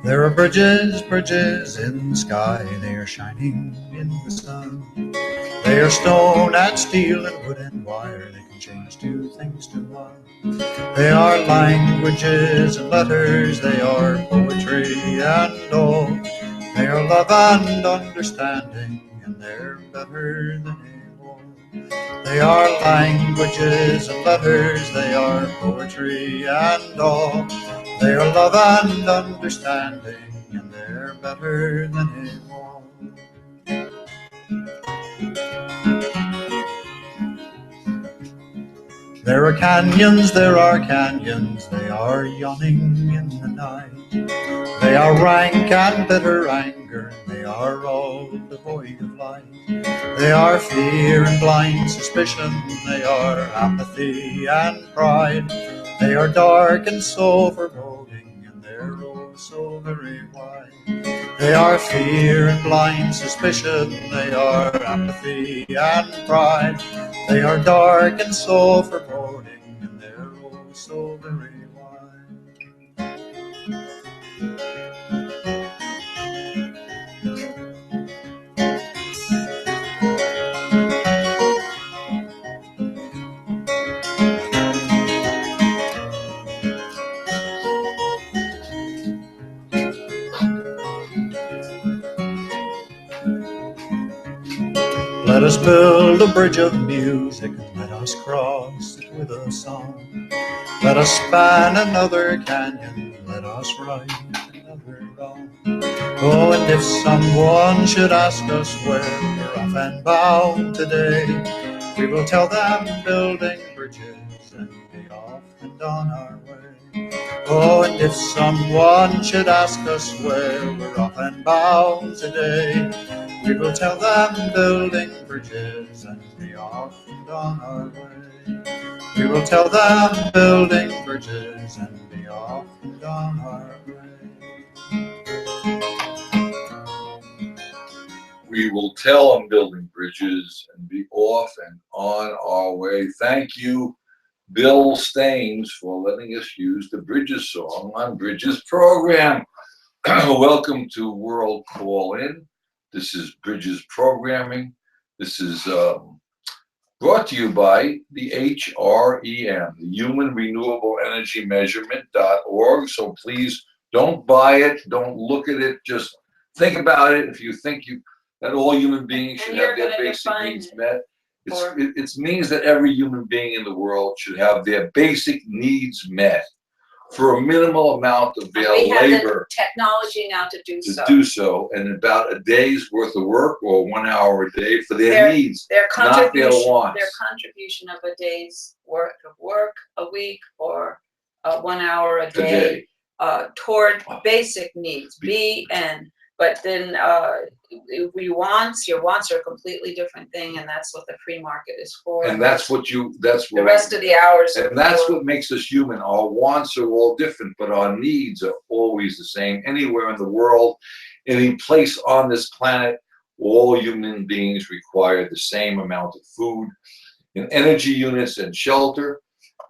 There are bridges, bridges in the sky, they are shining in the sun. They are stone and steel and wood and wire, they can change two things to one. They are languages and letters, they are poetry and all. They are love and understanding, and they're better than a war. They are languages and letters, they are poetry and all. They are love and understanding, and they're better than a war. There are canyons, they are yawning in the night. They are rank and bitter anger, and they are all devoid of light. They are fear and blind suspicion, they are apathy and pride. They are dark and so foreboding, and they're oh so very wide. They are fear and blind suspicion, they are apathy and pride. They are dark and so foreboding, and they're oh so very wide. Let us build a bridge of music, and let us cross it with a song. Let us span another canyon, let us right another wrong. Oh, and if someone should ask us where we're off and bound today, we will tell them building bridges and be off and on our way. Oh, and if someone should ask us where we're off and bound today, we will tell them building bridges and be off and on our way. We will tell them building bridges and be off and on our way. We will tell them building bridges and be off and on our way. Thank you, Bill Staines, for letting us use the Bridges song on Bridges program. Welcome to World Call In. This is Bridges Programming. This is brought to you by the HREM, the Human Renewable Energy Measurement.org. So please don't buy it, don't look at it, just think about it. If you think that all human beings should have their basic needs met, it means that every human being in the world should have their basic needs met for a minimal amount of their labor, the technology now to do so, and about a day's worth of work or 1 hour a day for their needs, not their wants. Their contribution of a day's worth of work, a week, or 1 hour a day, toward basic needs, But then your wants are a completely different thing, and that's what the free market is for. And that's what the rest of the hours. And that's what makes us human. Our wants are all different, but our needs are always the same. Anywhere in the world, any place on this planet, all human beings require the same amount of food and energy units and shelter,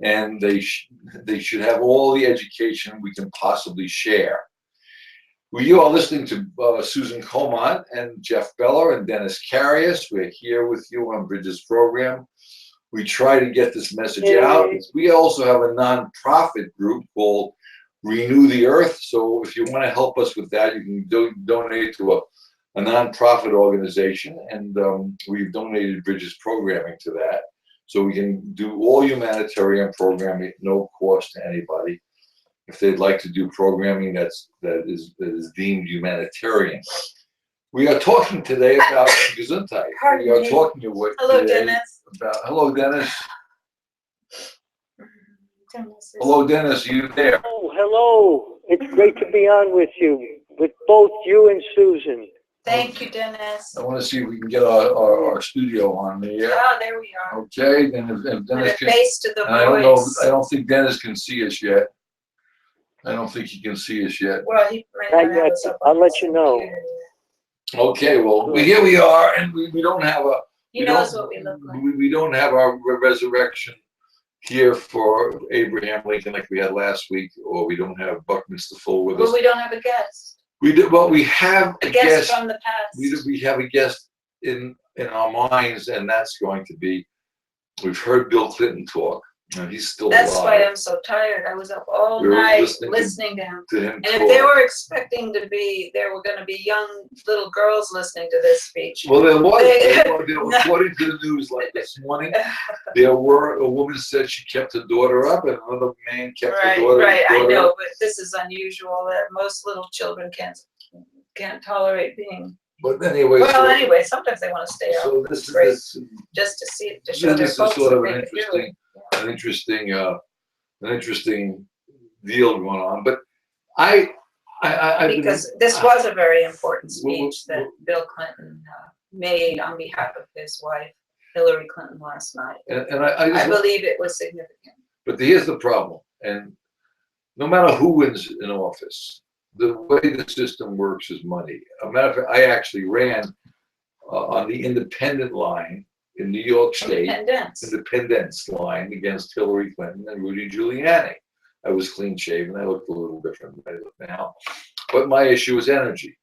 and they should have all the education we can possibly share. You are listening to Susan Comont and Jeff Beller and Dennis Carius. We're here with you on Bridges program. We try to get this message out. We also have a nonprofit group called Renew the Earth. So if you want to help us with that, you can donate to a nonprofit organization. And we've donated Bridges programming to that. So we can do all humanitarian programming at no cost to anybody, if they'd like to do programming that is deemed humanitarian. We are talking today about Gesundheit. We are talking Hello, Dennis. Hello, Dennis. Hello, Dennis. Are you there? Oh, hello. It's great to be on with you, with both you and Susan. Thank you, Dennis. I want to see if we can get our studio on there. Oh, there we are. Okay, then if Dennis can. Face to the voice. I don't think Dennis can see us yet. I don't think he can see us yet. Well, he might not have us up. I'll let you know. Okay, well, here we are, and we don't have a. He knows what we look like. We don't have our resurrection here for Abraham Lincoln like we had last week, or we don't have Buckminster Full with us. Well, we don't have a guest. We do, well, we have A guest from the past. We have a guest in our minds, and that's going to be, we've heard Bill Clinton talk. And he's still That's alive. why I'm so tired. I was up all We were night listening listening to him. To him And talk. if they were expecting to be, there were going to be young little girls listening to this speech. Well, there was, No. according to the news, like this morning, a woman said she kept her daughter up, and another man kept her daughter. Right. I daughter know, up. but this is unusual that most little children can't tolerate being. But anyway, Well, anyway, sometimes they want to stay up so this Great. is just to see, to show their this is folks sort that of they an can do it. an interesting deal going on. But I Because this was a very important Well, speech that Bill Clinton made on behalf of his wife, Hillary Clinton, last night. and I I believe it was significant. But here's the problem, and no matter who wins in office, the way the system works is money. A matter of fact, I actually ran on the independent line in New York State, independence line against Hillary Clinton and Rudy Giuliani. I was clean shaven. I looked a little different than I look now. But my issue is energy.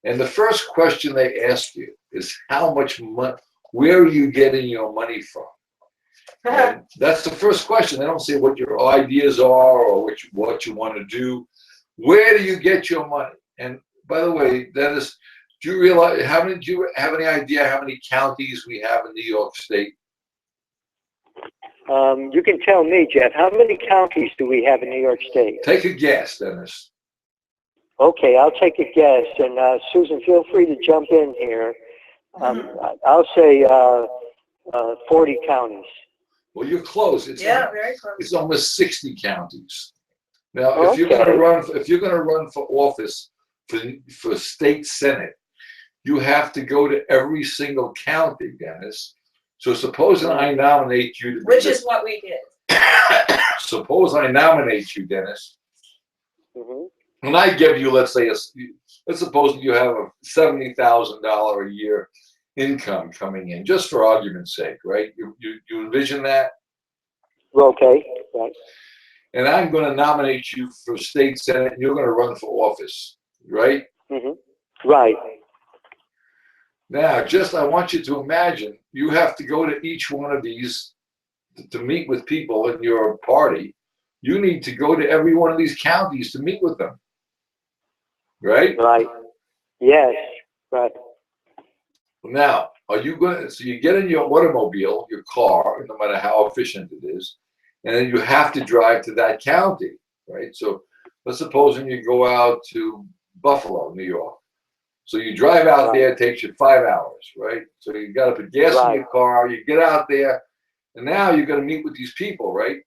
And the first question they ask you is how much money, where are you getting your money from? And that's the first question. They don't say what your ideas are or what you want to do. Where do you get your money? And by the way, Dennis, do you realize do you have any idea how many counties we have in New York State? You can tell me, Jeff, how many counties do we have in New York State? Take a guess, Dennis. Okay, I'll take a guess. And Susan, feel free to jump in here. I'll say 40 counties. Well, you're close. Very close. It's almost 60 counties. Now, if you're going to run for office for state senate, you have to go to every single county, Dennis. So supposing I nominate you to be Which is what we did. Suppose I nominate you, Dennis, Mm-hmm. and I give you, let's suppose you have a $70,000 a year income coming in, just for argument's sake, right? You envision that? Okay, right. And I'm going to nominate you for state senate, and you're going to run for office, right? Mm-hmm. Right. Now, I want you to imagine you have to go to each one of these to meet with people in your party. You need to go to every one of these counties to meet with them, right? Right. Yes. Right. Now, so you get in your automobile, your car, no matter how efficient it is, and then you have to drive to that county, right? So let's suppose you go out to Buffalo, New York. So you drive out there, it takes you 5 hours, right? So you got to put gas in your car, you get out there, and now you're going to meet with these people, right?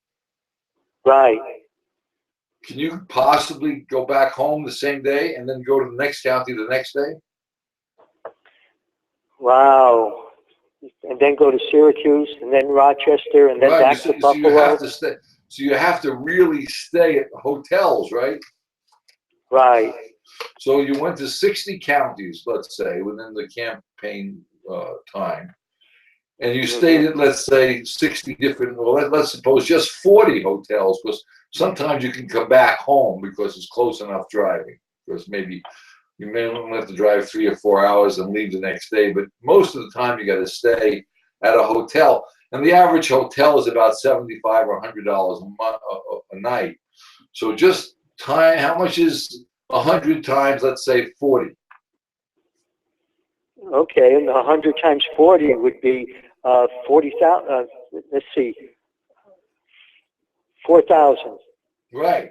Right. Can you possibly go back home the same day and then go to the next county the next day? Wow. And then go to Syracuse, and then Rochester, and then back to Buffalo. So you have to really stay at hotels, right? Right. So you went to 60 counties, let's say, within the campaign time, and you stayed at, let's say, 60 different, well, let's suppose just 40 hotels, because sometimes you can come back home because it's close enough driving, because maybe you may only have to drive 3 or 4 hours and leave the next day, but most of the time you got to stay at a hotel, and the average hotel is about $75 or $100 a month, a night. So just how much is 100 times, let's say 40? Okay, and 100 times 40 would be 40,000. Let's see, 4,000. Right.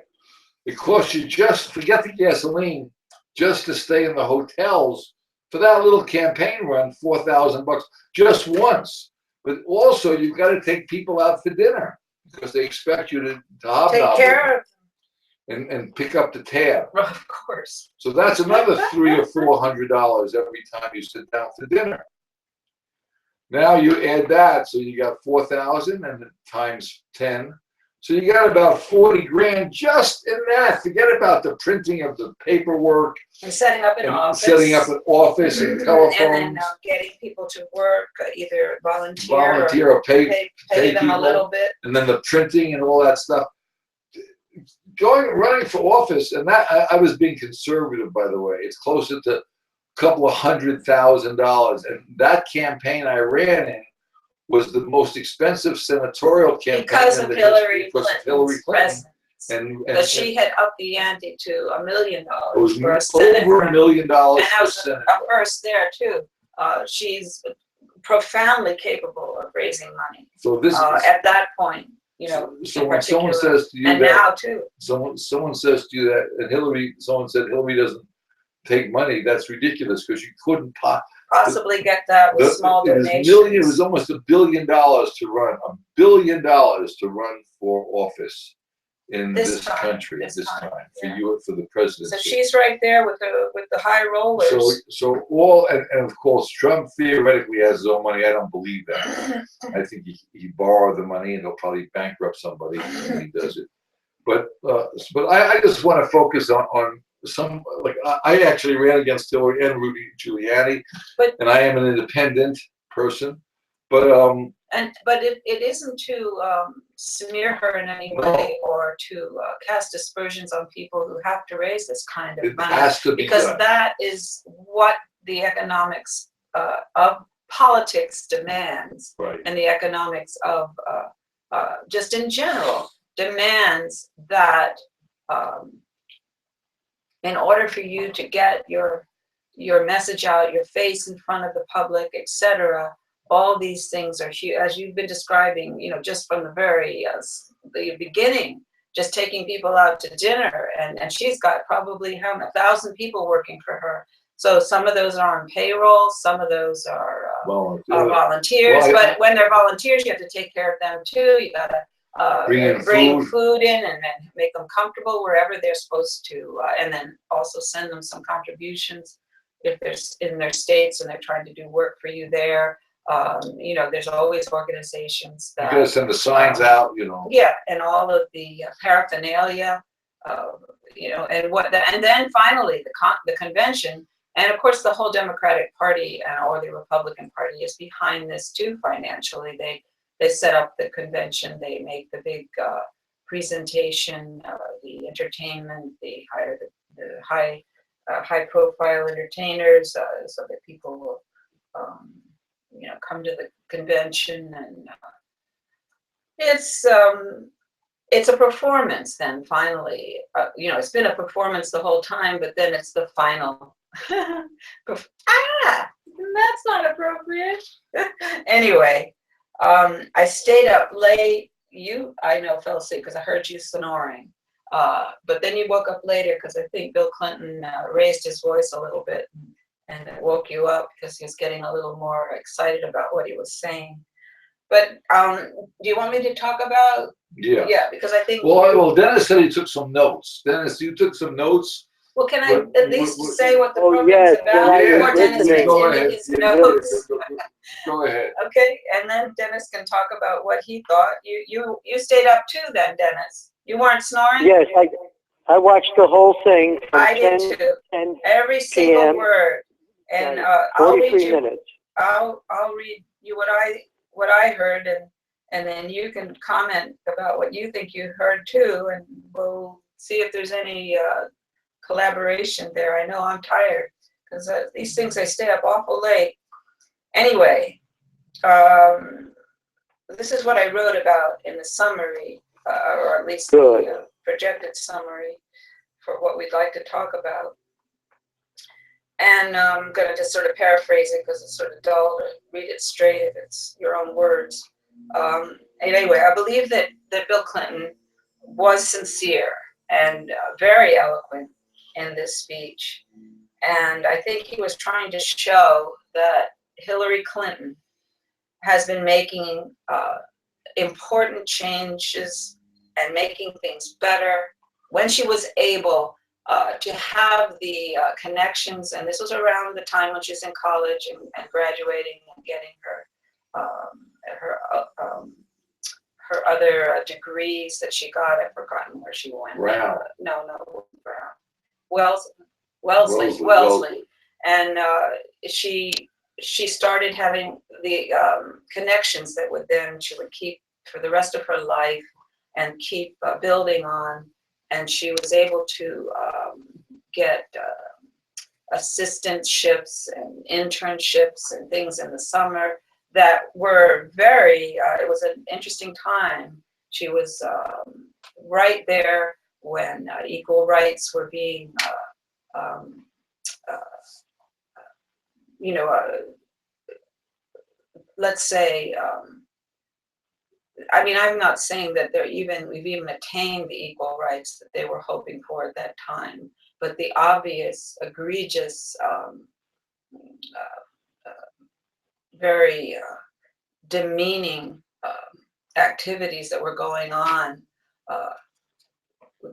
It costs you forget the gasoline, just to stay in the hotels for that little campaign run, $4,000 just once. But also, you've got to take people out for dinner because they expect you to hobnob Take care of and pick up the tab. Of course. So that's another $300 or $400 every time you sit down for dinner. Now you add that, so you got 4,000 and times 10. So you got about 40 grand just in that. Forget about the printing of the paperwork And setting up an and office. setting up an office and telephones. And then getting people to work, either volunteer or pay them people, a little bit. and then the printing and all that stuff. Running for office, and that I was being conservative, by the way. It's closer to a couple of $100,000, and that campaign I ran in was the most expensive senatorial campaign Because of Hillary Clinton's presence. And she had upped the ante to $1 million it was for a Senate over $1 million and that for was Senate. a first there too. She's profoundly capable of raising money. So this at that point, you know. So when someone says to you and that, now too. someone says to you that, and someone said Hillary doesn't take money, that's ridiculous because you couldn't possibly get that with small donations. It was almost $1 billion to run, $1 billion to run for office in this country at this time for the presidency. So she's right there with the high rollers. So all and of course Trump theoretically has his own money. I don't believe that. I think he borrowed the money and he'll probably bankrupt somebody when he does it. But I just want to focus on some, like I actually ran against Hillary and Rudy Giuliani, and I am an independent person. But it isn't to smear her in any way or to cast aspersions on people who have to raise this kind of money. It has to be because done. That is what the economics of politics demands, right. And the economics of just in general demands that in order for you to get your message out, your face in front of the public, etc. All these things are huge, as you've been describing, just from the very the beginning, just taking people out to dinner, and she's got probably 1,000 people working for her. So some of those are on payroll, some of those are volunteers. Well, but when they're volunteers, you have to take care of them too. You gotta bring food in and then make them comfortable wherever they're supposed to, and then also send them some contributions if they're in their states and they're trying to do work for you there. There's always organizations that you gotta send the signs out, Yeah, and all of the paraphernalia, and then finally the convention, and of course the whole Democratic Party or the Republican Party is behind this too financially. They set up the convention, they make the big presentation, the entertainment, they hire the high profile entertainers so that people will come to the convention, and it's a performance. Then finally, it's been a performance the whole time, but then it's the final. That's not appropriate. Anyway, I stayed up late. I know fell asleep because I heard you snoring. But then you woke up later because I think Bill Clinton raised his voice a little bit. And it woke you up because he was getting a little more excited about what he was saying. But do you want me to talk about? Yeah. Yeah, because I think. Well, Dennis said he took some notes. Dennis, you took some notes. Well, can I at least say what the program's about before Dennis gets into his notes? Go ahead. Okay, and then Dennis can talk about what he thought. You stayed up too, then, Dennis. You weren't snoring? Yes, I watched the whole thing. I did too. Every single word. And I'll read you what I heard, and then you can comment about what you think you heard too, and we'll see if there's any collaboration there. I know I'm tired because these things I stay up awful late. Anyway, this is what I wrote about in the summary, or at least the projected summary for what we'd like to talk about. And I'm going to just sort of paraphrase it because it's sort of dull to read it straight if it's your own words. Anyway, I believe that Bill Clinton was sincere and very eloquent in this speech. And I think he was trying to show that Hillary Clinton has been making important changes and making things better when she was able to have the connections, and this was around the time when she was in college and graduating and getting her other degrees that she got. I've forgotten where she went. Brown. No, Brown. Wellesley. And she started having the connections that she would keep for the rest of her life and keep building on. And she was able to get assistantships and internships and things in the summer that were it was an interesting time. She was right there when equal rights were being, let's say, I mean, I'm not saying that we've even attained the equal rights that they were hoping for at that time, but the obvious, egregious, very demeaning activities that were going on,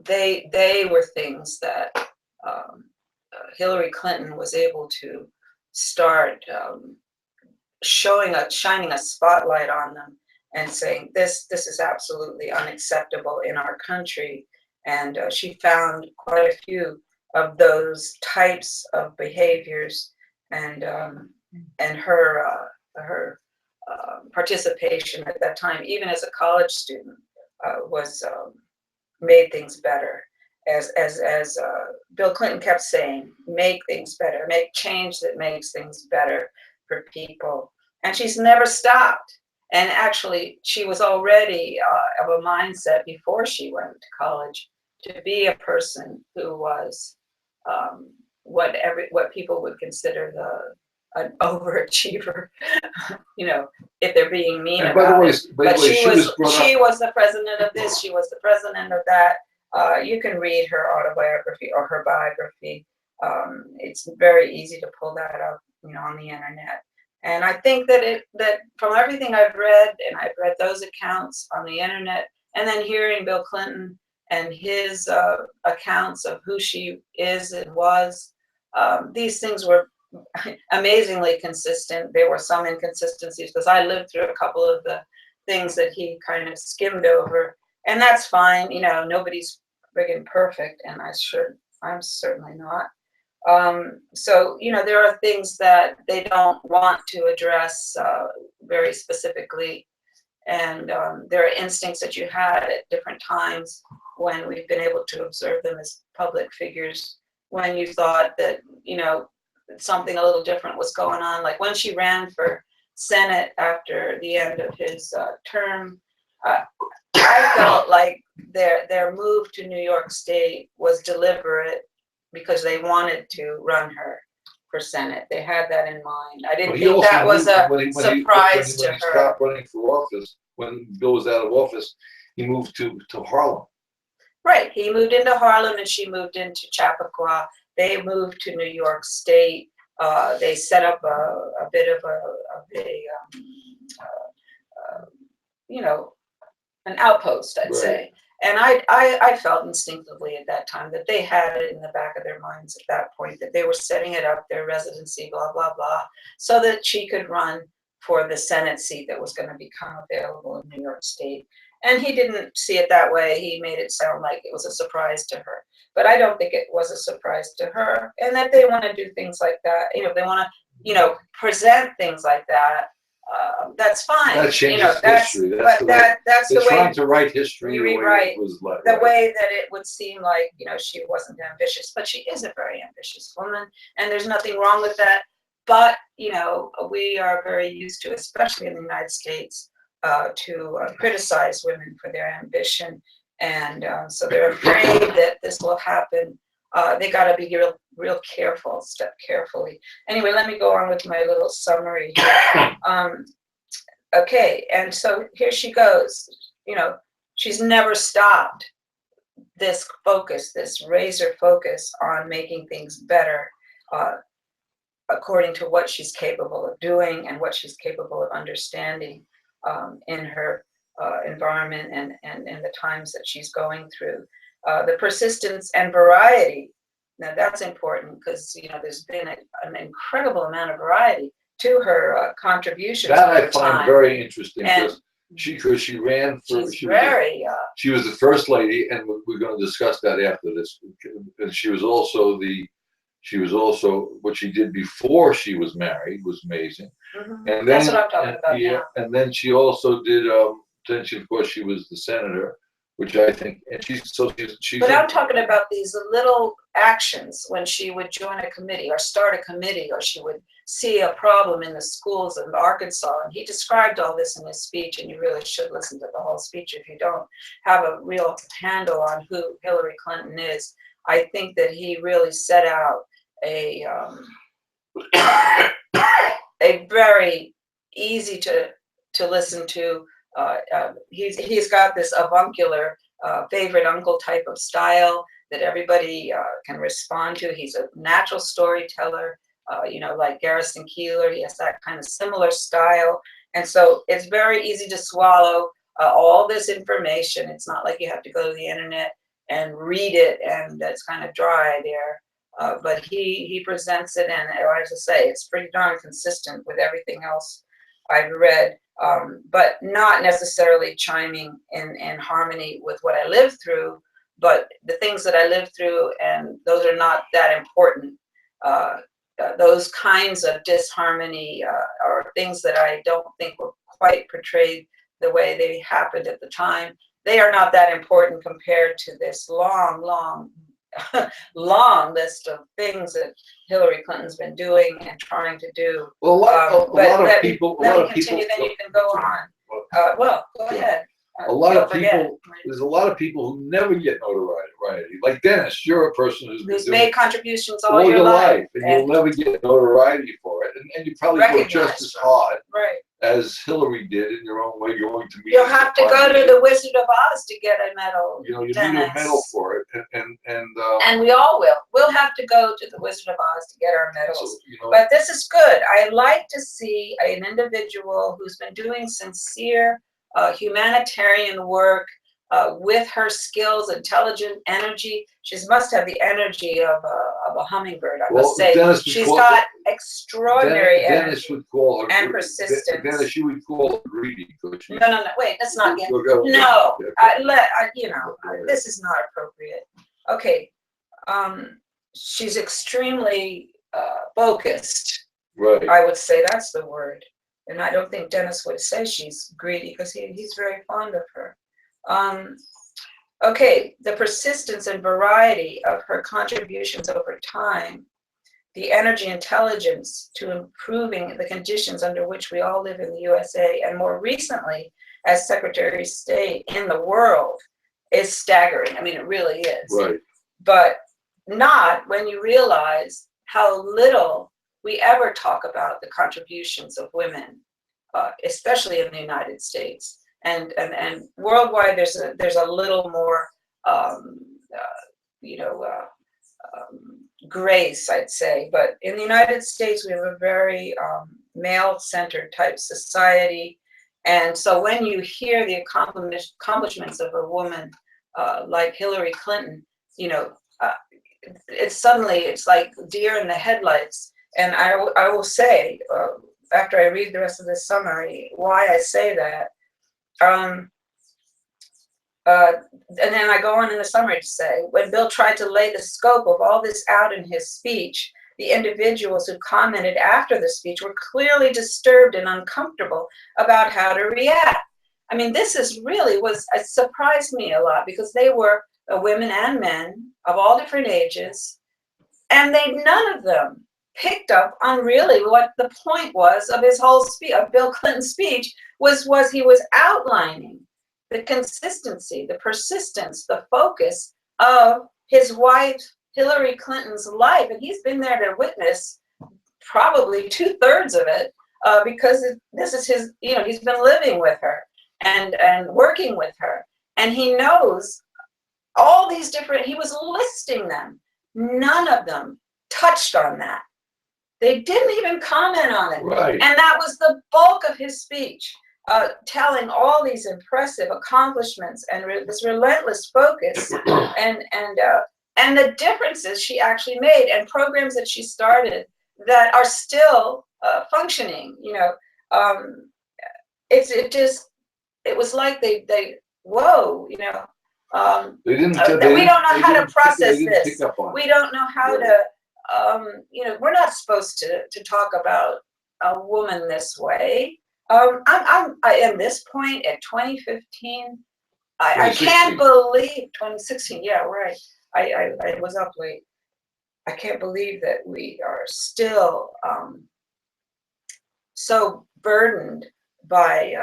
they were things that Hillary Clinton was able to start shining a spotlight on them and saying this is absolutely unacceptable in our country. And she found quite a few of those types of behaviors, and her participation at that time, even as a college student, was made things better. As Bill Clinton kept saying, make things better, make change that makes things better for people. And she's never stopped. And actually, she was already of a mindset before she went to college to be a person who was what people would consider an overachiever, if they're being mean about it. But she was the president of this, she was the president of that. You can read her autobiography or her biography. It's very easy to pull that up, on the internet. And I think that from everything I've read, and I've read those accounts on the internet, and then hearing Bill Clinton and his accounts of who she is and was, these things were amazingly consistent. There were some inconsistencies because I lived through a couple of the things that he kind of skimmed over, and that's fine. Nobody's friggin' perfect, and I'm certainly not. So there are things that they don't want to address very specifically, and there are instincts that you had at different times when we've been able to observe them as public figures, when you thought that something a little different was going on. Like when she ran for Senate after the end of his term, I felt like their move to New York State was deliberate because they wanted to run her for Senate. They had that in mind. I didn't think that was a surprise to her. When he stopped running for office, when Bill was out of office, he moved to Harlem. Right. He moved into Harlem and she moved into Chappaqua. They moved to New York State. They set up a bit of an outpost, I'd say. And I felt instinctively at that time that they had it in the back of their minds at that point, that they were setting it up, their residency, blah, blah, blah, so that she could run for the Senate seat that was going to become available in New York State. And he didn't see it that way. He made it sound like it was a surprise to her. But I don't think it was a surprise to her. And that they want to do things like that. They want to, present things like that. That's fine. That changes history. That's the way trying to write history the way it was like. The way that it would seem like, she wasn't ambitious. But she is a very ambitious woman. And there's nothing wrong with that. But, we are very used to, especially in the United States, to criticize women for their ambition, and so they're afraid that this will happen. They got to be real careful, step carefully. Anyway, let me go on with my little summary here. Okay, and so here she goes. She's never stopped this focus, this razor focus on making things better, according to what she's capable of doing and what she's capable of understanding in her environment and in the times that she's going through. The persistence and variety. Now that's important because there's been an incredible amount of variety to her contributions. That I find very interesting. And because she ran for. She's very. She was the first lady, and we're going to discuss that after this. And she was also what she did before she was married was amazing. And then, that's what I'm talking about. Yeah, and then she also did. Then she, of course, she was the senator, which I think, and she's. But I'm talking about these little actions when she would join a committee or start a committee, or she would see a problem in the schools of Arkansas. And he described all this in his speech, and you really should listen to the whole speech if you don't have a real handle on who Hillary Clinton is. I think that he really set out a very easy to listen to. He's got this avuncular favorite uncle type of style that everybody can respond to. He's a natural storyteller, like Garrison Keillor. He has that kind of similar style. And so it's very easy to swallow all this information. It's not like you have to go to the internet and read it, and that's kind of dry there. But he presents it, and as I say, it's pretty darn consistent with everything else I've read, but not necessarily chiming in harmony with what I lived through. But the things that I lived through, and those are not that important. Those kinds of disharmony are things that I don't think were quite portrayed the way they happened at the time. They are not that important compared to this long list of things that Hillary Clinton's been doing and trying to do. Well, a lot of people. Then you can go on. Well, go ahead. A lot of people. There's a lot of people who never get notoriety. Like Dennis, you're a person who's made contributions all your life, and you'll never get notoriety for it, and you probably work just as hard as Hillary did in your own way. Going to meet. You'll have to go to the Wizard of Oz to get a medal. You need a medal for it, and we all will. We'll have to go to the Wizard of Oz to get our medals. But this is good. I like to see an individual who's been doing sincere humanitarian work with her skills, intelligent energy. She must have the energy of a hummingbird, I must say. She's got extraordinary energy and persistence. Dennis, you would call her greedy. No, wait, let's not get. No, this is not appropriate. Okay, she's extremely focused. Right. I would say that's the word. And I don't think Dennis would say she's greedy because he's very fond of her. Okay, the persistence and variety of her contributions over time, the energy, intelligence to improving the conditions under which we all live in the USA, and more recently as Secretary of State in the world, is staggering. I mean, it really is. Right. But not when you realize how little we ever talk about the contributions of women, especially in the United States, and worldwide. There's a little more, grace, I'd say. But in the United States, we have a very male-centered type society, and so when you hear the accomplishments of a woman like Hillary Clinton, it's like deer in the headlights. And I will say, after I read the rest of this summary, why I say that. And then I go on in the summary to say, when Bill tried to lay the scope of all this out in his speech, the individuals who commented after the speech were clearly disturbed and uncomfortable about how to react. I mean, this it surprised me a lot, because they were women and men of all different ages, and none of them picked up on really what the point was of his whole speech, of Bill Clinton's speech, was he was outlining the consistency, the persistence, the focus of his wife, Hillary Clinton's life. And he's been there to witness probably 2/3 of it, because this is his, he's been living with her and working with her. And he knows all these different, he was listing them. None of them touched on that. They didn't even comment on it. Right. And that was the bulk of his speech, telling all these impressive accomplishments and this relentless focus and the differences she actually made, and programs that she started that are still functioning. It it was like they whoa, you know, They didn't. we don't know how to process this. Pick up on We don't know how to, you know, we're not supposed to talk about a woman this way. I at this point at 2015, I can't believe 2016. Yeah, right. I was up late. I can't believe that we are still so burdened by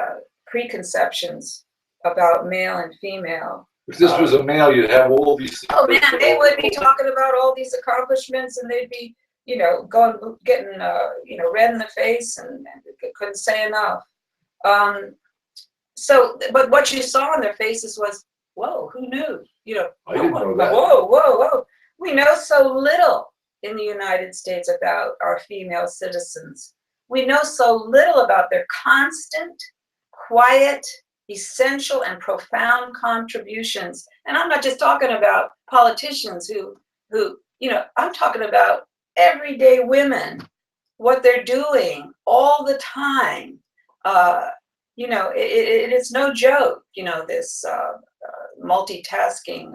preconceptions about male and female. If this was a male, you'd have all these. Oh man, they would be talking about all these accomplishments, and they'd be, you know, getting, you know, red in the face, and couldn't say enough. So, but what you saw on their faces was, whoa, who knew? You know, I didn't know that. Whoa. We know so little in the United States about our female citizens. We know so little about their constant, quiet, essential, and profound contributions. And I'm not just talking about politicians who, you know, I'm talking about everyday women, what they're doing all the time. You know, it is no joke, you know, this multitasking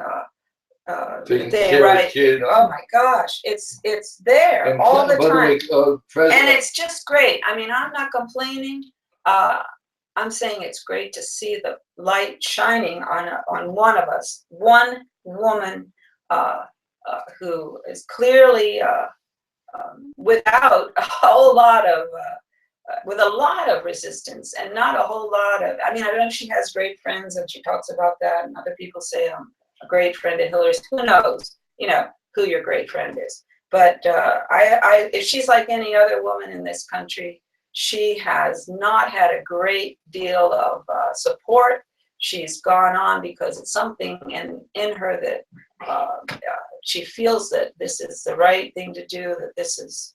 thing, right? Oh my gosh, it's there And all the by time. way, And it's just great. I mean, I'm not complaining. I'm saying it's great to see the light shining on one of us, one woman who is clearly without a whole lot of, with a lot of resistance and not a whole lot of, I mean, I know she has great friends and she talks about that, and other people say I'm a great friend of Hillary's. Who knows, you know, who your great friend is. But if she's like any other woman in this country, she has not had a great deal of support. She's gone on because it's something in her that she feels that this is the right thing to do, that this is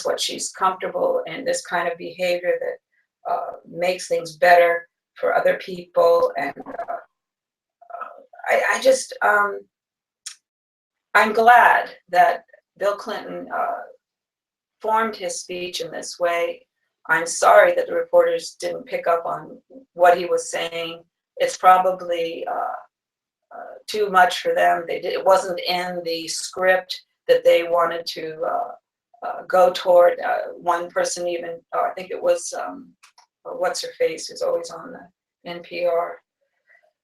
what she's comfortable in, this kind of behavior that makes things better for other people. And I just, I'm glad that Bill Clinton formed his speech in this way. I'm sorry that the reporters didn't pick up on what he was saying. It's probably too much for them. It wasn't in the script that they wanted to go toward. One person even, I think it was, what's her face, who's always on the NPR.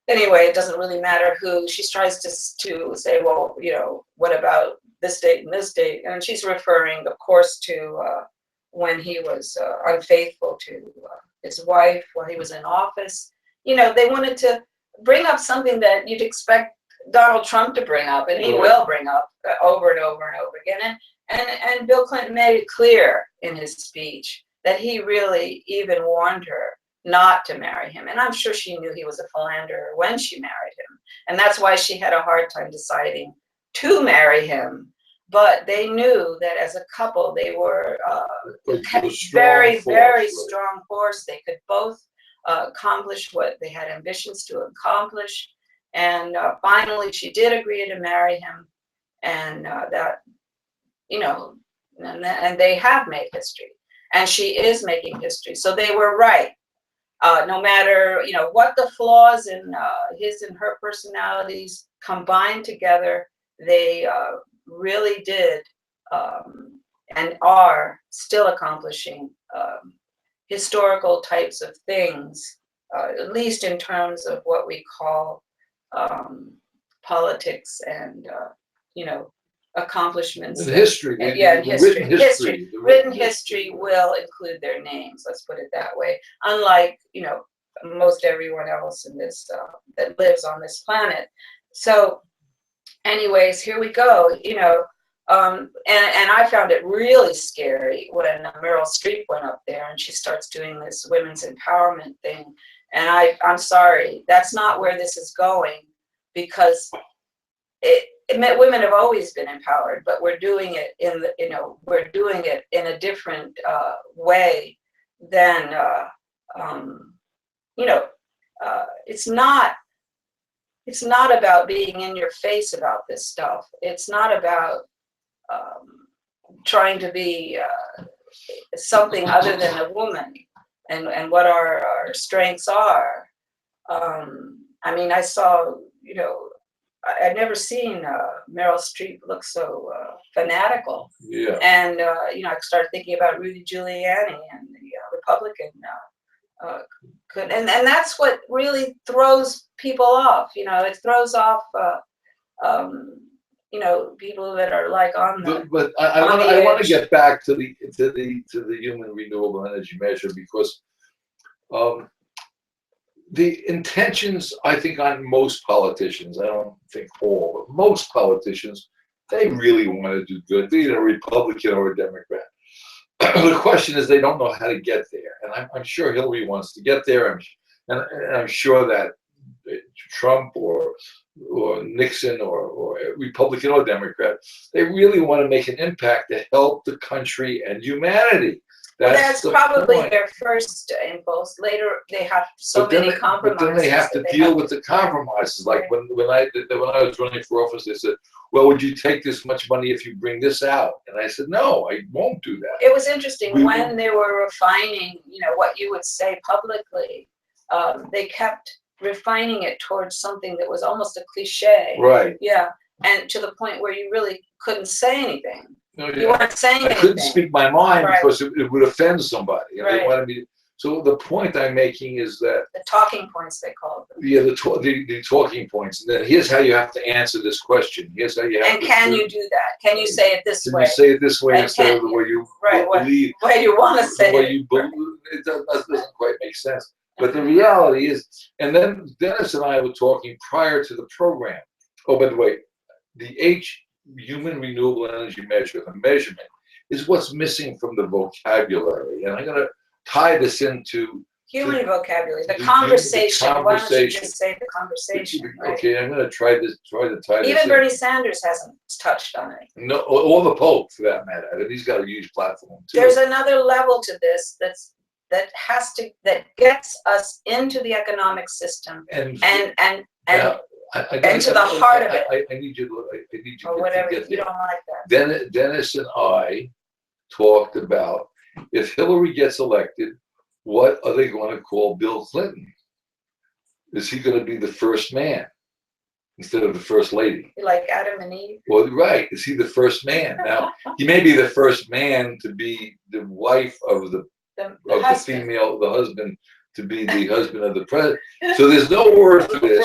Anyway, it doesn't really matter who. She tries to say, well, you know, what about this date and this date? And she's referring, of course, to when he was unfaithful to his wife while he was in office. You know, they wanted to bring up something that you'd expect Donald Trump to bring up, and he will bring up over and over and over again. And Bill Clinton made it clear in his speech that he really even warned her not to marry him. And I'm sure she knew he was a philanderer when she married him. And that's why she had a hard time deciding to marry him. But they knew that as a couple, they were very, very strong force. They could both accomplish what they had ambitions to accomplish. And finally, she did agree to marry him. And that, you know, and they have made history. And she is making history. So they were right. No matter, you know, what the flaws in his and her personalities combined together, they really did and are still accomplishing historical types of things, at least in terms of what we call politics and, you know, accomplishments. In history. Yeah, history. Written history will include their names, let's put it that way. Unlike, you know, most everyone else in this, that lives on this planet. So anyways, here we go, you know, and I found it really scary when Meryl Streep went up there and she starts doing this women's empowerment thing. And I'm sorry, that's not where this is going, because women have always been empowered, but we're doing it we're doing it in a different way than, you know, it's not about being in your face about this stuff. It's not about trying to be something other than a woman. and what our strengths are. I mean, I saw, you know, I'd never seen Meryl Streep look so fanatical. Yeah. And, you know, I started thinking about Rudy Giuliani and the Republican. And that's what really throws people off. You know, it throws off, you know, people that are like on the. But I want to get back to the human renewable energy measure, because the intentions, I think, on most politicians, I don't think all, but most politicians, they really want to do good, be it a Republican or a Democrat. The question is, they don't know how to get there. And I'm sure Hillary wants to get there. And I'm sure that Trump or Nixon or Republican or Democrat, they really want to make an impact to help the country and humanity. That's probably point. Their first impulse. Later, they have so many compromises. But then they have to deal with the compromises. Like when I was running for office, they said, "Well, would you take this much money if you bring this out?" And I said, "No, I won't do that." It was interesting when they were refining, you know, what you would say publicly. They kept refining it towards something that was almost a cliche. Right. Yeah, and to the point where you really couldn't say anything. No, yeah. You weren't saying anything. I couldn't speak my mind because it would offend somebody. And they wanted me to, so the point I'm making is that the talking points, they called them. Yeah, the talking points. And then here's how you have to answer this question. Here's how you have and can you do that? Can you say it this way? Can you say it this way instead of the way you believe? The way you want to say it. The way you believe. It doesn't quite make sense. But the reality is, and then Dennis and I were talking prior to the program. Oh, by the way, the human renewable energy measure, the measurement, is what's missing from the vocabulary. And I'm going to tie this into human vocabulary, the conversation. Why don't you just say the conversation? Right? Okay, I'm going to try to tie this. Even Bernie Sanders hasn't touched on it. No, or the Pope, for that matter. And he's got a huge platform too. There's another level to this that gets us into the economic system and to the heart of it. I need you to or whatever. Get you don't like that. Dennis and I talked about, if Hillary gets elected, what are they going to call Bill Clinton? Is he going to be the first man instead of the first lady? Like Adam and Eve? Well, right. Is he the first man? Now, he may be the first man to be the wife of the female, the husband, to be the husband of the president. So there's no word for this.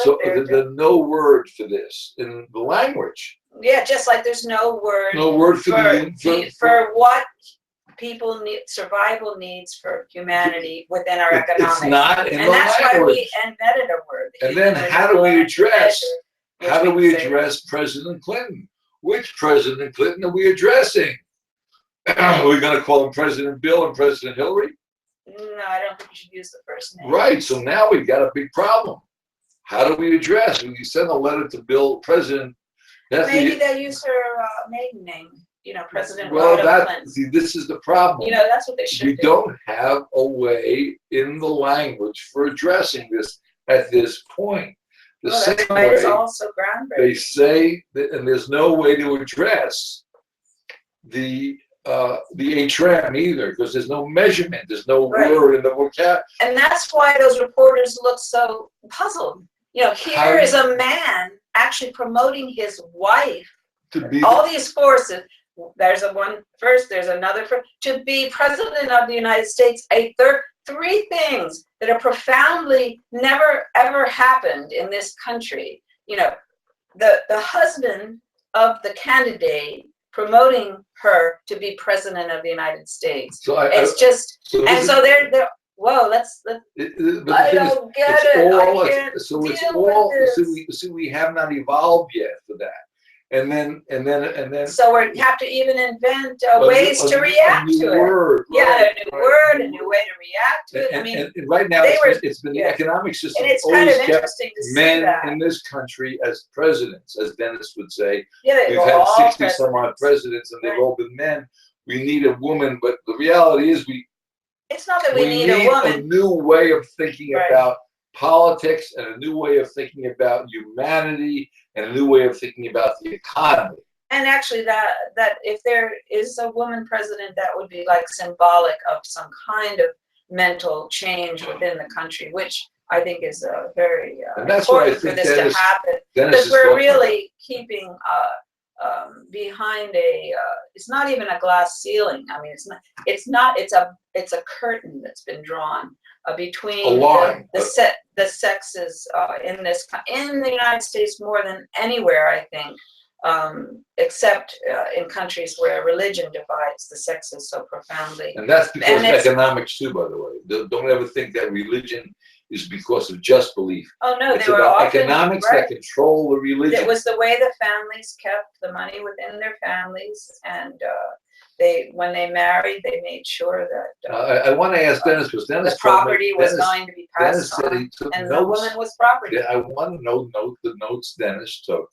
So there's no word for this in the language. Yeah, just like there's no word. No word for what people need, survival needs for humanity within our economics. It's not in the language. And that's why we invented a word. And then how do we address? How do we address President Clinton? Which President Clinton are we addressing? Are we going to call him President Bill and President Hillary? No, I don't think you should use the first name. Right. So now we've got a big problem. How do we address? When you send a letter to Bill, President. Maybe they use her maiden name. You know, President. See, this is the problem. You know, that's what they should do. We don't have a way in the language for addressing this at this point. The same that's why it's also groundbreaking. They say that, and there's no way to address the HRM either, because there's no measurement, there's no word in the vocabulary. And that's why those reporters look so puzzled. You know, here is a man actually promoting his wife to be all these forces. There's one first, there's another first, to be president of the United States. Three things that are profoundly never ever happened in this country. You know, the husband of the candidate promoting her to be president of the United States. So they're whoa, I don't get it. So we have not evolved yet for that. And then. So we have to even invent ways to react to it. Yeah, a new word, a new way to react to it. I mean, and right now it's been the economic system. And it's kind of interesting to see men that. in this country as presidents, as Dennis would say. Yeah, we've had 60 some odd presidents, and they've all been men. We need a woman, but the reality is it's not that we need a woman. A new way of thinking about politics, and a new way of thinking about humanity, and a new way of thinking about the economy. And actually that if there is a woman president, that would be like symbolic of some kind of mental change within the country, which I think is very And that's what I important for think this Dennis, to happen. Dennis Because is we're talking about. really keeping behind a. It's not even a glass ceiling. I mean, it's not. It's a curtain that's been drawn between the sexes in the United States more than anywhere, I think. Except in countries where religion divides the sexes so profoundly. And that's because And of economics too, by the way. Don't ever think that religion is because of just belief. Oh no, It's they were about often economics right. that control the religion. It was the way the families kept the money within their families, and when they married, they made sure that I want to ask Dennis, because Dennis the property was going to be Dennis passed said on, he took and notes. the woman was property. Yeah, I want to know the notes Dennis took.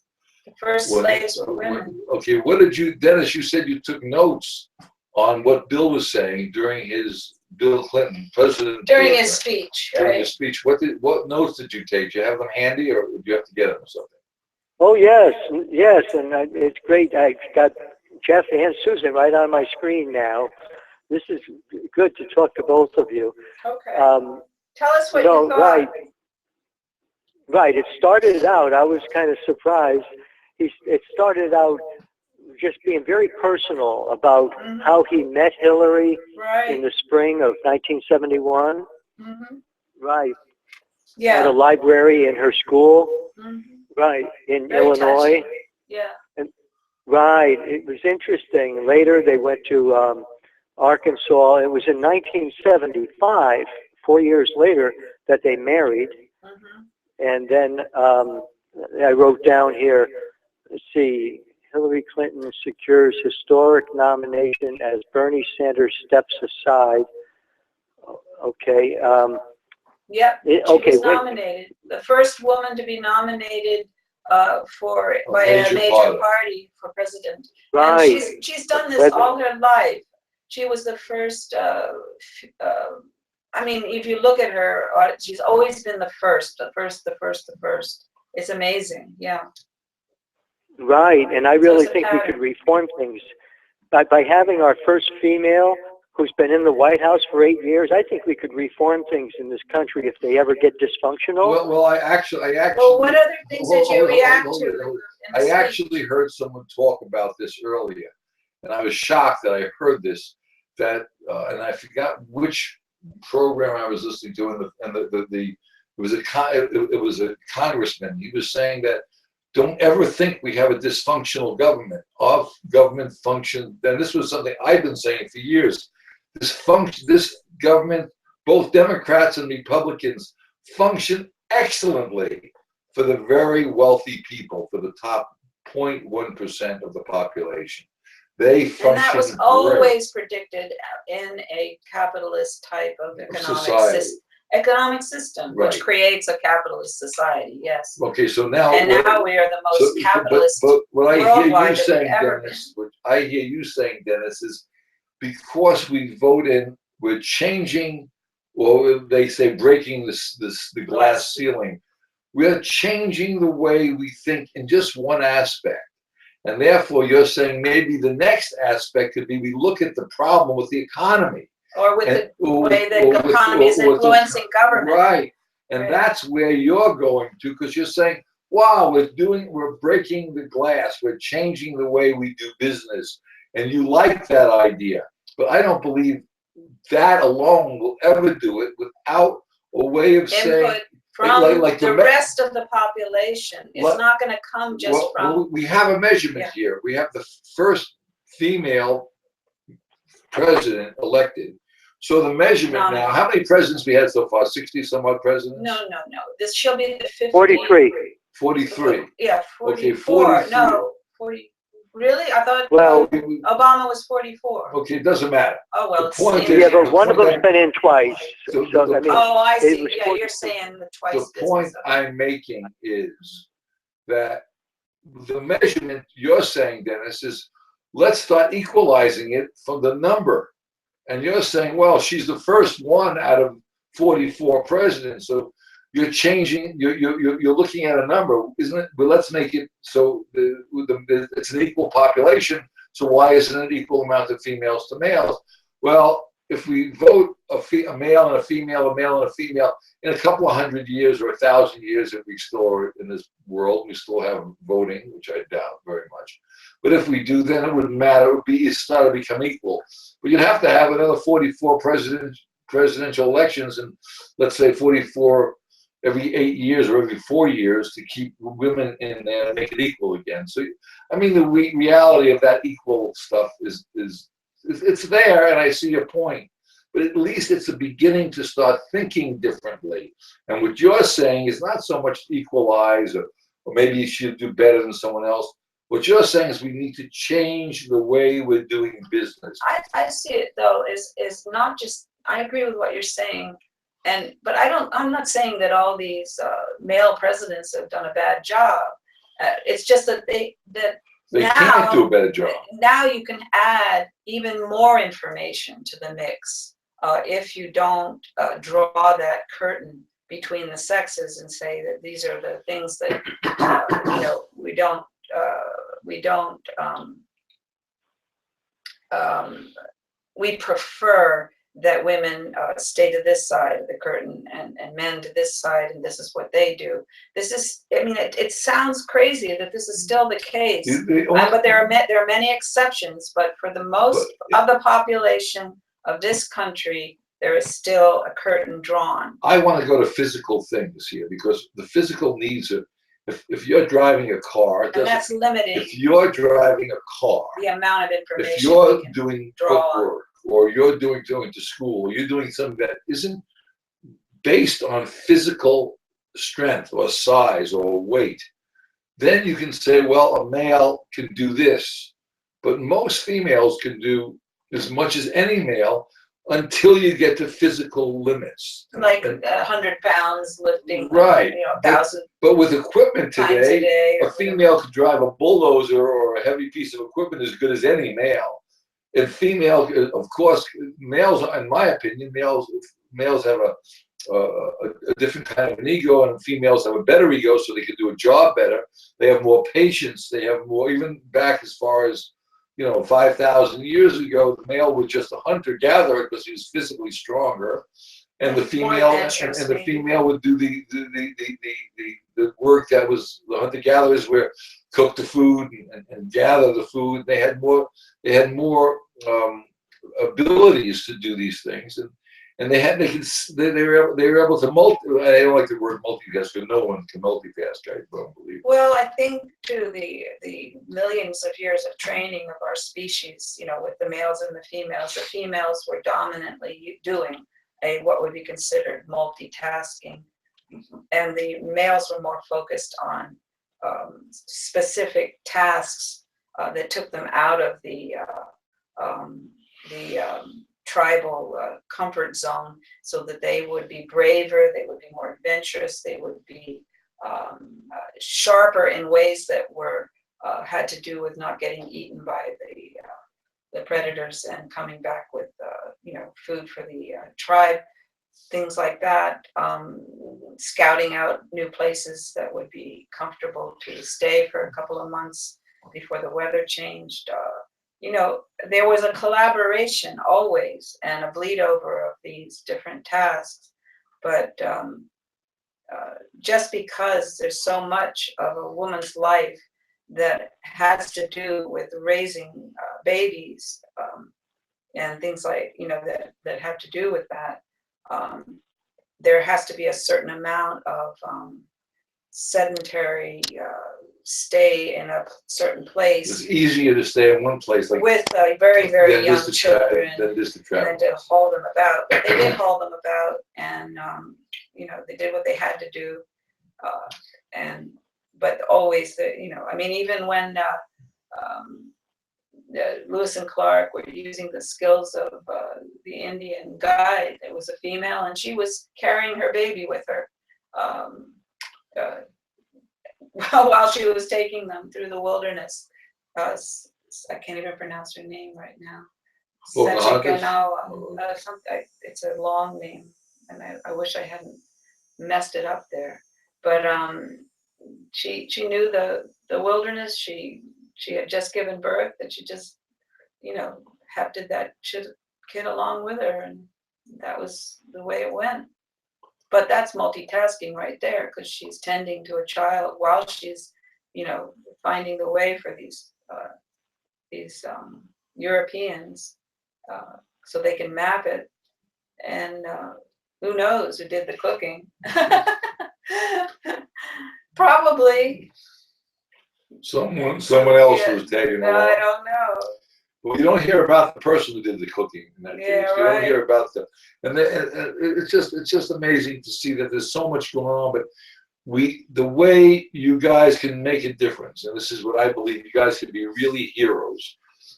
The first slaves were women. Okay, what did you, Dennis? You said you took notes on what Bill was saying during Bill Clinton, President. During his speech, right? During his speech, what notes did you take? Do you have them handy, or do you have to get them or something? Oh, yes, yes, and it's great. I've got Jeff and Susan right on my screen now. This is good to talk to both of you. Okay. Tell us what you thought. Right. It started out, I was kind of surprised. It started out just being very personal about how he met Hillary in the spring of 1971. Right. Yeah. At a library in her school. Right. In Very Illinois. touching. Yeah. And, right. It was interesting. Later they went to Arkansas. It was in 1975, 4 years later, that they married. And then I wrote down here, let's see, Hillary Clinton secures historic nomination as Bernie Sanders steps aside. Okay. Yep. She was nominated. The first woman to be nominated by a major party for president. Right. And she's done this all her life. She was the first. I mean, if you look at her, she's always been the first. It's amazing. Yeah. Right, and I really think we could reform things by having our first female who's been in the White House for 8 years. I think we could reform things in this country if they ever get dysfunctional. Well, I actually. Well, what other things did you react to? I actually heard someone talk about this earlier, and I was shocked that I heard this. And I forgot which program I was listening to, and it was a congressman. He was saying that don't ever think we have a dysfunctional government. Our government functions, and this was something I've been saying for years. This government, both Democrats and Republicans, function excellently for the very wealthy people, for the top 0.1% of the population. They function. And that was always predicted in a capitalist type of economic system, right, which creates a capitalist society. Yes. Okay, so now we are the most capitalist. But what I hear you saying, Dennis, what I hear you saying, Dennis, is because we vote in, we're changing, or they say breaking the glass ceiling. We're changing the way we think in just one aspect. And therefore, you're saying maybe the next aspect could be we look at the problem with the economy. Or with the way the economy is influencing government. Right. And that's where you're going to, because you're saying, wow, we're breaking the glass. We're changing the way we do business. And you like that idea. But I don't believe that alone will ever do it without a way of saying, from the rest of the population. It's not going to come just from. We have a measurement here. We have the first female president elected. So the measurement now, how many presidents we had so far? 60 some odd presidents? No. She'll be the 50. 43. 43. Yeah, 44. Okay, 43. No, 40. Really? I thought Obama was 44. Okay, it doesn't matter. Oh, well, the point is, but one of them's been in twice. I see. Yeah, you're saying the twice. The point I'm making is that the measurement you're saying, Dennis, is let's start equalizing it from the number. And you're saying, well, she's the first one out of 44 presidents. So you're changing, you're looking at a number, isn't it? But let's make it so it's an equal population. So why isn't it equal amount of females to males? Well, if we vote a male and a female, in a couple of 100 years or 1,000 years, if we still are in this world, we still have voting, which I doubt very much. But if we do, then it wouldn't matter. It would be start to become equal. But you'd have to have another 44 presidential elections, and let's say 44 every 8 years or every 4 years to keep women in there and make it equal again. So, I mean, the reality of that equal stuff is it's there, and I see your point. But at least it's a beginning to start thinking differently. And what you're saying is not so much equalize or maybe you should do better than someone else. What you're saying is we need to change the way we're doing business. I see it though is not just, I agree with what you're saying, but I'm not saying that all these male presidents have done a bad job. It's just that they now, can't do a better job. Now you can add even more information to the mix if you don't draw that curtain between the sexes and say that these are the things that we prefer that women stay to this side of the curtain and men to this side, and this is what they do. This is, I mean, it sounds crazy that this is still the case, but there are many exceptions. But for the most of the population of this country, there is still a curtain drawn. I want to go to physical things here because the physical needs are. If you're driving a car, and that's limiting. If you're driving a car, the amount of information. If you're doing footwork, or you're going to school, or you're doing something that isn't based on physical strength or size or weight, then you can say, well, a male can do this, but most females can do as much as any male until you get to physical limits. Like 100 pounds lifting, right? 1,000. But with equipment today, a female could drive a bulldozer or a heavy piece of equipment as good as any male. And female, of course, males, in my opinion, males have a different kind of an ego, and females have a better ego, so they can do a job better. They have more patience. They have more, even back as far as 5,000 years ago, the male was just a hunter-gatherer because he was physically stronger, and the female would do the work that was the hunter-gatherers, where cook the food and gather the food. They had more abilities to do these things, and they were able to I don't like the word multitask because no one can multitask. I don't believe. Well, I think too the millions of years of training of our species, with the males and the females were dominantly doing what would be considered multitasking, and the males were more focused on specific tasks that took them out of the tribal comfort zone, so that they would be braver, they would be more adventurous, they would be sharper in ways that were had to do with not getting eaten by the predators and coming back with food for the tribe, things like that. Scouting out new places that would be comfortable to stay for a couple of months before the weather changed. There was a collaboration always and a bleed over of these different tasks, but just because there's so much of a woman's life that has to do with raising babies and things like, that have to do with that, there has to be a certain amount of sedentary stay in a certain place. It's easier to stay in one place, with very, very young children, than just to travel. And to haul them about. But they did haul them about, and they did what they had to do. But always, even when Lewis and Clark were using the skills of the Indian guide, there was a female, and she was carrying her baby with her. While she was taking them through the wilderness. I can't even pronounce her name right now. It's a long name, and I wish I hadn't messed it up there. But she knew the wilderness. She had just given birth, and she just hefted that kid along with her, and that was the way it went. But that's multitasking right there, because she's tending to a child while she's, finding the way for these Europeans, so they can map it. And who knows who did the cooking? Probably someone else was taking along. I don't know. Well, you don't hear about the person who did the cooking in that case. You don't hear about and it's just amazing to see that there's so much going on. But the way you guys can make a difference, and this is what I believe, you guys can be really heroes.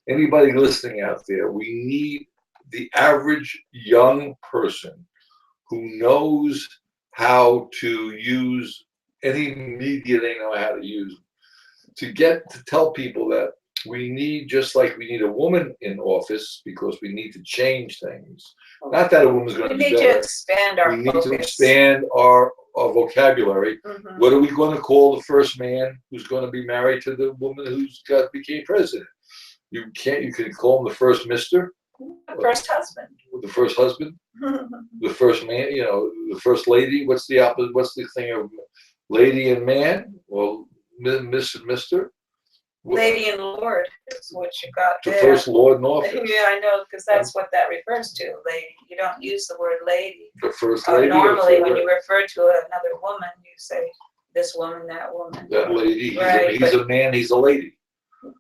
Anybody listening out there, we need the average young person who knows how to use any media they know how to use to tell people that we need, just like we need a woman in office, because we need to change things. Not that a woman's going to be better. We need to expand our focus. We need to focus. expand our vocabulary. Mm-hmm. What are we going to call the first man who's going to be married to the woman who's became president? You can call him the first mister. The first husband. The first husband. The first man, the first lady. What's the opposite? What's the thing of lady and man? Well, Miss and Mister. Lady and Lord is what you got the there. First Lord in office. Yeah, I know, because that's what that refers to, lady. You don't use the word lady. The first lady. Normally, when you refer to another woman, you say this woman, that woman. That lady. Right, he's a man, he's a lady.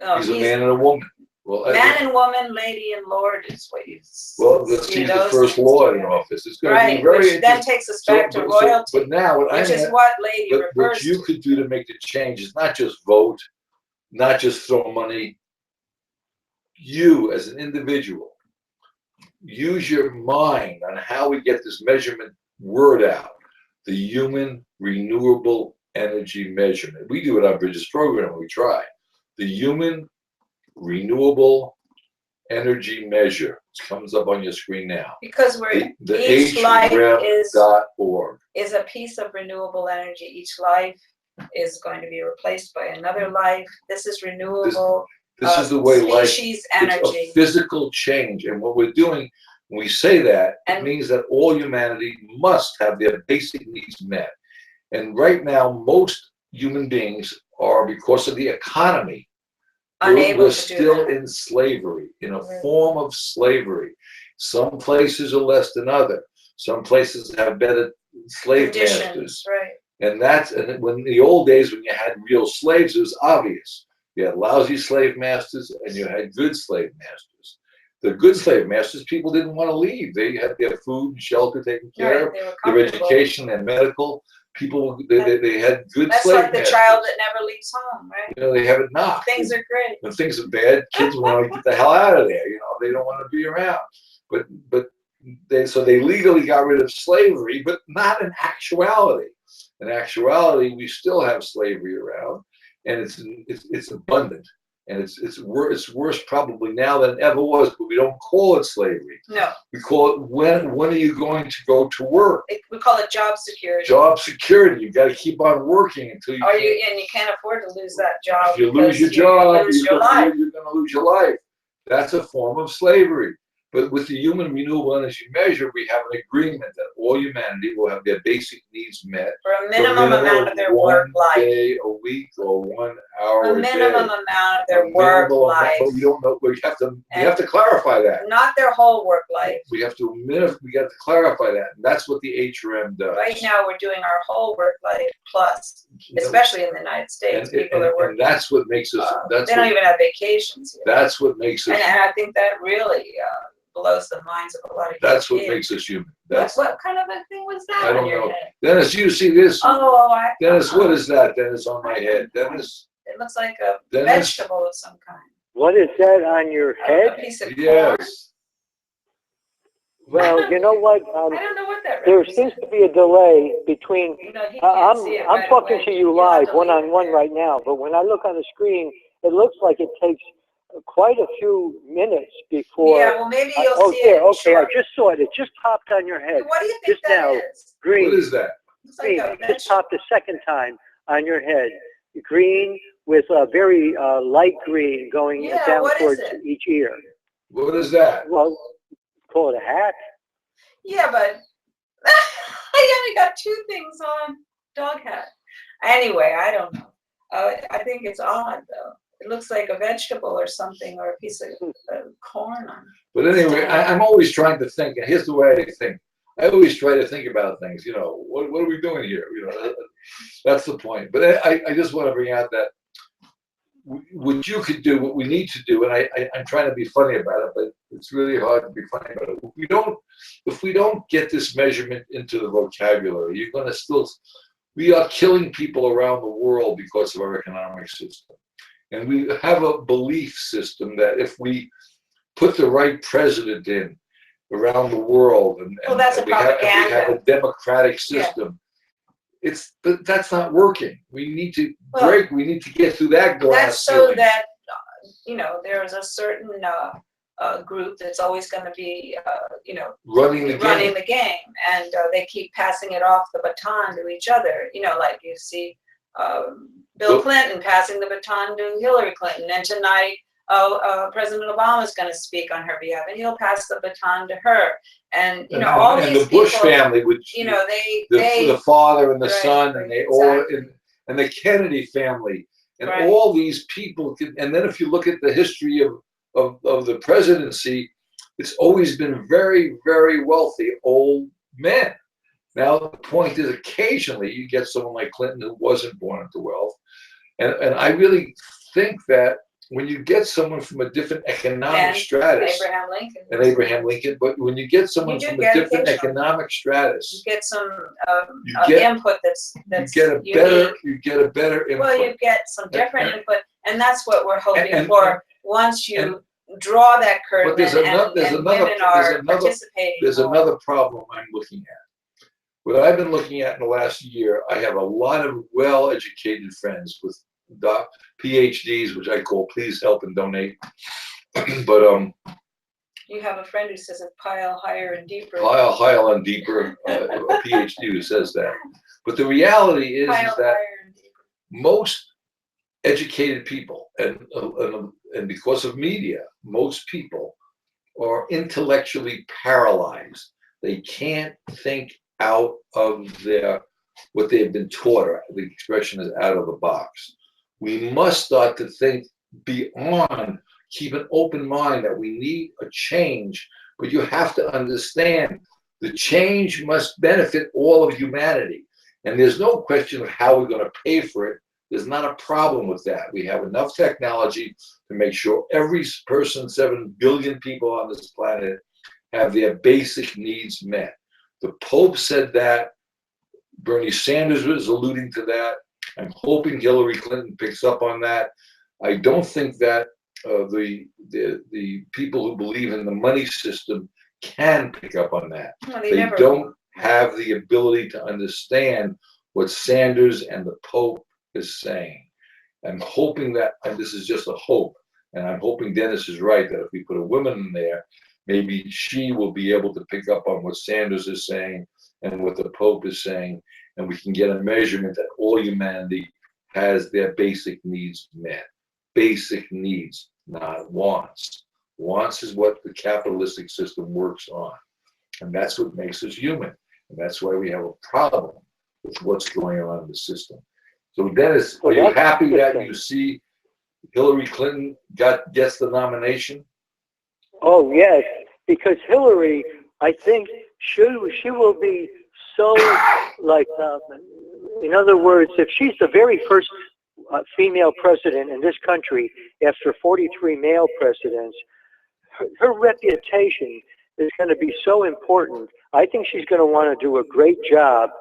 No, he's a man and a woman. Well, man and woman, lady and Lord is what you. Well, let's see the first Lord in office. It's going to be very which then takes us back to royalty. But now, which is what lady refers to. What you could do to make the change is not just vote, not just throw money. You, as an individual, use your mind on how we get this measurement word out. The human renewable energy measurement. We do it on Bridges program. We try the human renewable energy measure. It comes up on your screen now. Because each life is a piece of renewable energy. Each life is going to be replaced by another life. This is renewable. This is the way life. Species energy. It's a physical change, and what we're doing when we say that, it means that all humanity must have their basic needs met. And right now, most human beings are, because of the economy, we're still in slavery, in a form of slavery. Some places are less than others. Some places have better slave masters. Right. And when in the old days, when you had real slaves, it was obvious. You had lousy slave masters and you had good slave masters. The good slave masters, people didn't want to leave. They had their food and shelter taken care of, their education and medical. People, they had good slave masters. That's like the child that never leaves home, right? They have it knocked. Things are great. When things are bad, kids want to get the hell out of there. They don't want to be around. So they legally got rid of slavery, but not in actuality. In actuality, we still have slavery around, and it's abundant, and it's worse probably now than it ever was. But we don't call it slavery. No. We call it when are you going to go to work? We call it job security. Job security. You got to keep on working until you. And you can't afford to lose that job. If you lose your job, you're going to lose your life. That's a form of slavery. But with the human renewable energy measure, we have an agreement that all humanity will have their basic needs met for a minimum amount of their work life. 1 day a week or 1 hour a day. A minimum amount of their work life. But we don't know. We have to clarify that. Not their whole work life. We have to clarify that. And that's what the HRM does. Right now, we're doing our whole work life plus, especially in the United States. People are working. And that's what makes us. They don't even have vacations here. That's what makes us. And I think that really blows the minds of a lot of people. That's what makes us human. What kind of a thing was that I don't on your know. head? Dennis, you see this? Oh, Dennis, what is that? Dennis, on my head. Dennis. It looks like a vegetable of some kind. What is that on your head? A piece of corn. Yes. Well, you know what? I don't know what that there seems to be a delay between. I'm talking to you live, one-on-one right now. But when I look on the screen, it looks like it takes quite a few minutes before. Yeah, well, maybe you'll see it. Okay, I just saw it. It just popped on your head. What do you think just now, is? Green. What is that? Green. It just popped a second time on your head. Green with a very light green going down towards each ear. What is that? Well, Call it a hat. Yeah, but I only got 2 things on dog hat. Anyway, I don't know. I think it's odd though. It looks like a vegetable or something, or a piece of corn on. But anyway, I'm always trying to think, and here's the way I think. I always try to think about things. You know, what are we doing here? You know, that's the point. But I just want to bring out that what you could do, what we need to do, and I'm trying to be funny about it, but it's really hard to be funny about it. If we don't get this measurement into the vocabulary, you're going to still. We are killing people around the world because of our economic system. And we have a belief system that if we put the right president in around the world and we have a democratic system, but that's not working. We need to we need to get through that glass That's so ceiling. that, you know, there's a certain group that's always going to be, you know, running the game, and they keep passing it off the baton to each other. You know, like you see Bill Clinton passing the baton to Hillary Clinton, and tonight President Obama is going to speak on her behalf, and he'll pass the baton to her. And you know, all and these the Bush people, family, which you know, the father and the son, and they all exactly. and the Kennedy family, and Right. all these people. And then if you look at the history of the presidency, it's always been very, very wealthy old men. Now the point is, occasionally you get someone like Clinton who wasn't born into wealth, and I really think that when you get someone from a different economic stratus, Abraham Lincoln, but when you get someone from a different economic stratus, you get some input that's you get a better input. Well, you get some different input, and that's what we're hoping for. Once you draw that curtain, but there's another problem I'm looking at. What I've been looking at in the last year, I have a lot of well-educated friends with PhDs, which I call please help and donate. But you have a friend who says it pile higher and deeper. Pile and deeper, a PhD who says that. But the reality is that most educated people, and because of media, most people are intellectually paralyzed. They can't think out of what they've been taught. Or the expression is out of the box. We must start to think beyond, keep an open mind that we need a change, but you have to understand the change must benefit all of humanity. And there's no question of how we're going to pay for it. There's not a problem with that. We have enough technology to make sure every person, 7 billion people on this planet, have their basic needs met. The Pope said that. Bernie Sanders was alluding to that. I'm hoping Hillary Clinton picks up on that. I don't think that the people who believe in the money system can pick up on that. No, they don't have the ability to understand what Sanders and the Pope is saying. I'm hoping that, and this is just a hope, and I'm hoping Dennis is right, that if we put a woman in there, maybe she will be able to pick up on what Sanders is saying and what the Pope is saying, and we can get a measurement that all humanity has their basic needs met. Basic needs, not wants. Wants is what the capitalistic system works on, and that's what makes us human, and that's why we have a problem with what's going on in the system. So Dennis, are you happy that you see Hillary Clinton gets the nomination? Oh yes, because Hillary, I think she will be so like, in other words, if she's the very first female president in this country after 43 male presidents, her reputation is going to be so important. I think she's going to want to do a great job,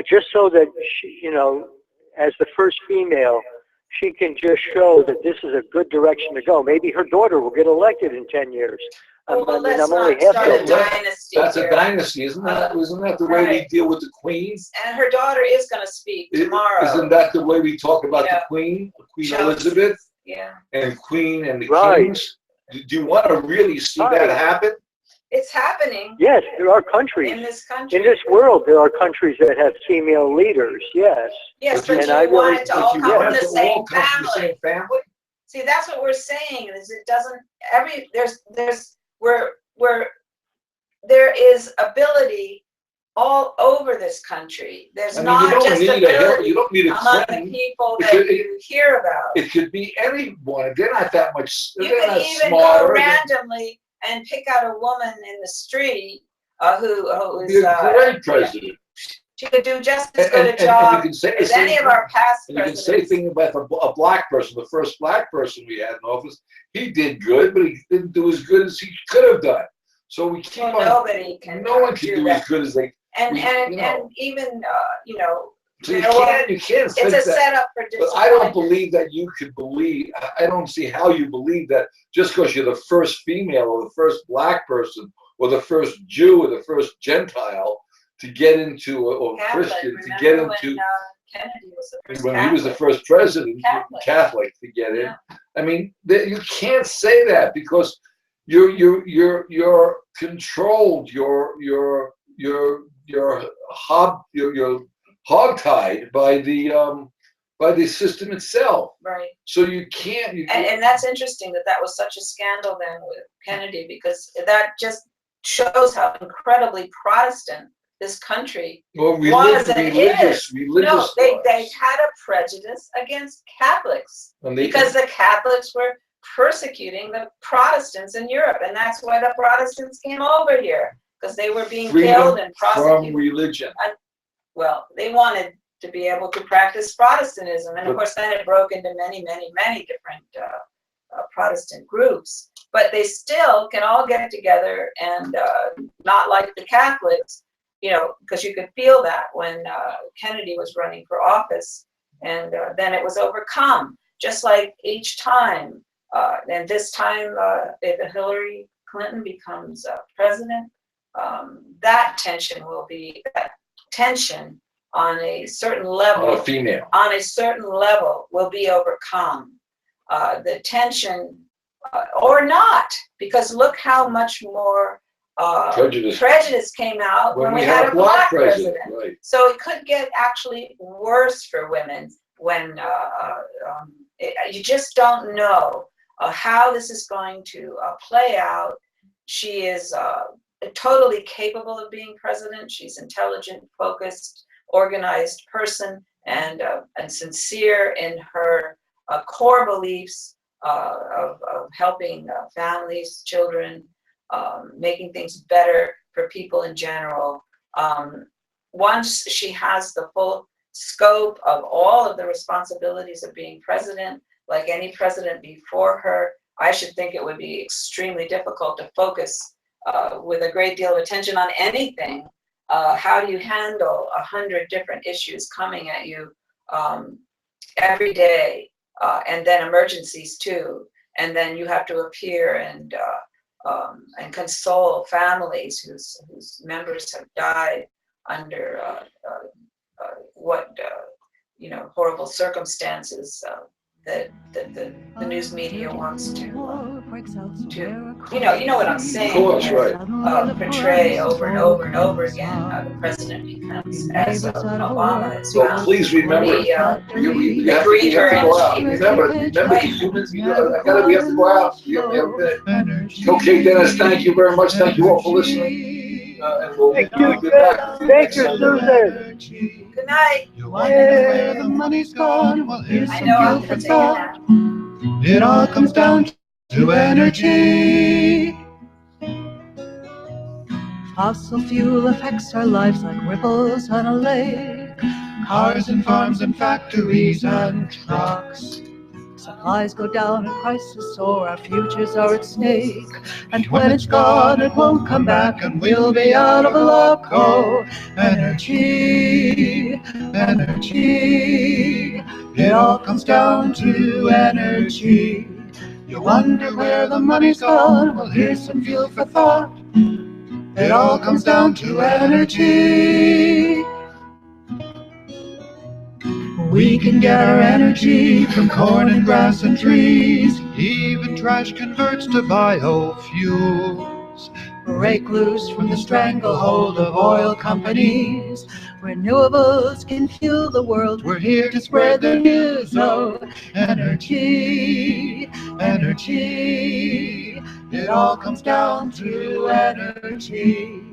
just so that she, you know, as the first female, she can just show that this is a good direction to go. Maybe her daughter will get elected in 10 years. Well, let's not start a dynasty. That's a dynasty, isn't that? Isn't that the way we deal with the Queen? And her daughter is going to speak tomorrow. Isn't that the way we talk about the Queen, Queen Elizabeth? Yeah. And Queen and the Kings? Do you want to really see that happen? It's happening. Yes, there are countries. In this country. In this world, there are countries that have female leaders, yes. Yes, but you want it to all come from the same family. See, that's what we're saying, is it doesn't, we're there is ability all over this country. There's not just ability you don't need a among Clinton. the people that you hear about. It could be anyone. They're not that much. You they're could not even smarter. go randomly and pick out a woman in the street who is a great president. She could do just as good a job as any of our past presidents. You can say things about a black person. The first black person we had in office, he did good, but he didn't do as good as he could have done. So we keep on. No one can do as good as they. And even you know. So you can't. It's a setup for disappointment. But I don't believe that you could believe. I don't see how you believe that just because you're the first female or the first black person or the first Jew or the first Gentile to get into, or Catholic. Christian to Remember get into. when Kennedy was the first when Catholic. he was the first president, Catholic to get in. Yeah. I mean, you can't say that because you're controlled. You're hogtied by the system itself. Right. So you can't. And that's interesting that was such a scandal then with Kennedy, because that just shows how incredibly Protestant this country was and is. No, they had a prejudice against Catholics because the Catholics were persecuting the Protestants in Europe, and that's why the Protestants came over here, because they were being killed and prosecuted. From religion. Well, they wanted to be able to practice Protestantism, and of course then it broke into many different Protestant groups. But they still can all get together and not like the Catholics, you know, because you could feel that when Kennedy was running for office, and then it was overcome. Just like each time, and this time, if Hillary Clinton becomes president, that tension on a certain level, female, on a certain level, will be overcome. The tension, or not, because look how much more prejudice came out when we had a black president. Right. So it could get actually worse for women when you just don't know how this is going to play out. She is totally capable of being president. She's intelligent, focused, organized person, and sincere in her core beliefs of helping families, children, making things better for people in general. Once she has the full scope of all of the responsibilities of being president, like any president before her, I should think it would be extremely difficult to focus with a great deal of attention on anything. How do you handle 100 different issues coming at you every day, and then emergencies too, and then you have to appear and console families whose members have died under horrible circumstances that the news media wants to you know what I'm saying? Of course, right. Portray over and over and over again how the president becomes, as Obama as well. Please remember, you have to go out. Remember, humans. We have to go out. We have a minute. Okay, Dennis. Thank you very much. Thank you all for listening. And we'll Thank you, Susan. Good night. You wonder where the money's gone. Well, here's I some know I'm food for taking thought. that. It all comes down to energy. Fossil fuel affects our lives like ripples on a lake. Cars and farms and factories and trucks. Supplies go down and prices soar, our futures are at stake. And when it's gone, it won't come back, and we'll be out of luck. Oh, energy, energy. It all comes down to energy. You wonder where the money's gone? Well, here's some fuel for thought. It all comes down to energy. We can get our energy from corn and grass and trees. Even trash converts to biofuels. Break loose from the stranglehold of oil companies. Renewables can fuel the world. We're here to spread the news of energy. energy, energy. It all comes down to energy.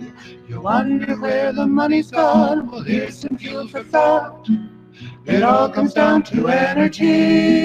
You wonder where the money's gone? Well, here's some fuel for thought. It all comes down to energy.